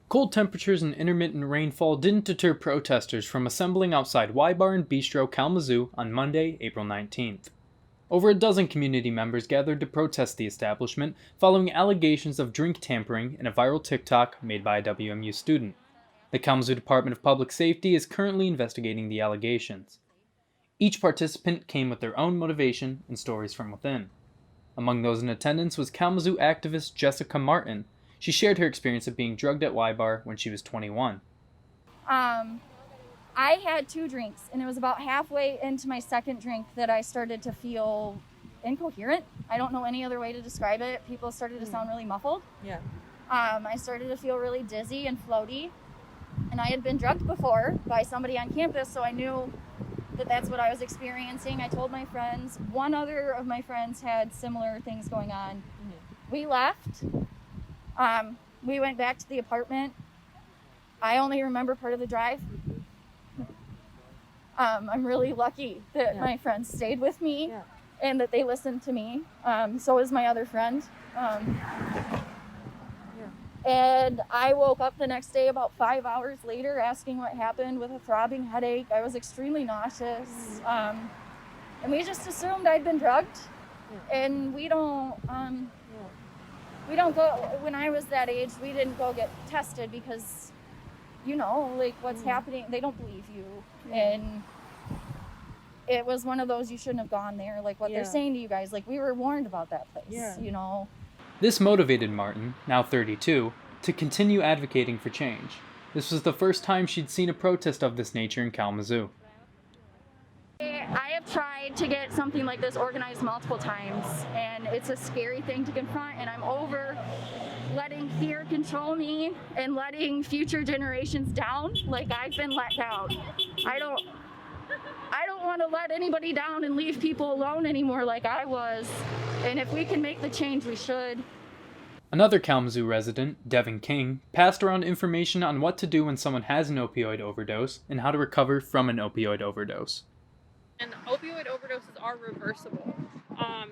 Cold temperatures and intermittent rainfall didn't deter protesters from assembling outside WIDR and Bistro Kalamazoo on Monday, April 19th. Over a dozen community members gathered to protest the establishment following allegations of drink tampering in a viral TikTok made by a WMU student. The Kalamazoo Department of Public Safety is currently investigating the allegations. Each participant came with their own motivation and stories from within. Among those in attendance was Kalamazoo activist Jessica Martin. She shared her experience of being drugged at WIDR when she was 21. I had 2 drinks, and it was about halfway into my second drink that I started to feel incoherent. I don't know any other way to describe it. People started to sound really muffled. Yeah. I started to feel really dizzy and floaty, and I had been drugged before by somebody on campus, so I knew that that's what I was experiencing. I told my friends. One other of my friends had similar things going on. Mm-hmm. We left. We went back to the apartment. I only remember part of the drive. I'm really lucky that my friends stayed with me and that they listened to me. So is my other friend. And I woke up the next day about 5 hours later asking what happened with a throbbing headache. I was extremely nauseous. And we just assumed I'd been drugged. And we don't go, when I was that age, we didn't go get tested because, what's happening, they don't believe you. And it was one of those, you shouldn't have gone there, like what they're saying to you guys, like we were warned about that place, This motivated Martin, now 32, to continue advocating for change. This was the first time she'd seen a protest of this nature in Kalamazoo. I have tried to get something like this organized multiple times, and it's a scary thing to confront, and I'm over letting fear control me and letting future generations down like I've been let down. I don't want to let anybody down and leave people alone anymore like I was, and if we can make the change, we should. Another Kalamazoo resident, Devon King, passed around information on what to do when someone has an opioid overdose and how to recover from an opioid overdose. And opioid overdoses are reversible.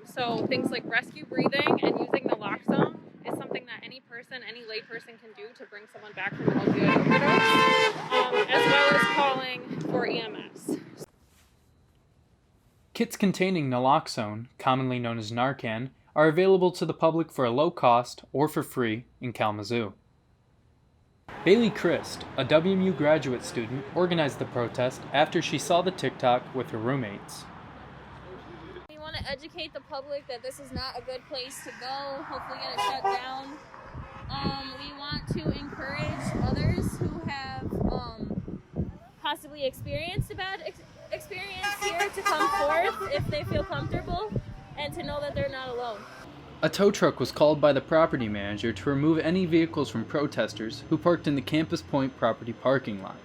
So things like rescue breathing and using naloxone is something that any person, any lay person can do to bring someone back from an opioid overdose, as well as calling for EMS. Kits containing naloxone, commonly known as Narcan, are available to the public for a low cost or for free in Kalamazoo. Bailey Christ, a WMU graduate student, organized the protest after she saw the TikTok with her roommates. We want to educate the public that this is not a good place to go, hopefully get it shut down. We want to encourage others who have possibly experienced a bad experience here to come forth if they feel comfortable and to know that they're not alone. A tow truck was called by the property manager to remove any vehicles from protesters who parked in the Campus Point property parking lot.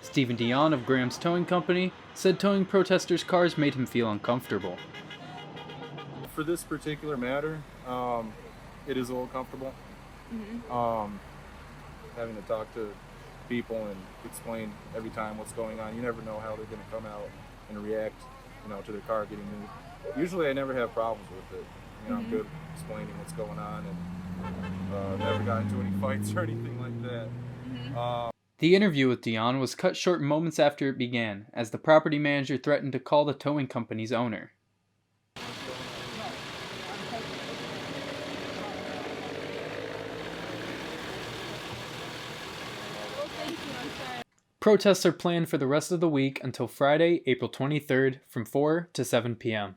Stephen Dion of Graham's Towing Company said towing protesters' cars made him feel uncomfortable. For this particular matter, it is a little comfortable. Having to talk to people and explain every time what's going on. You never know how they're going to come out and react, to their car getting moved. Usually I never have problems with it. I'm good at explaining what's going on and never got into any fights or anything like that. The interview with Dion was cut short moments after it began, as the property manager threatened to call the towing company's owner. Protests are planned for the rest of the week until Friday, April 23rd from 4 to 7 p.m.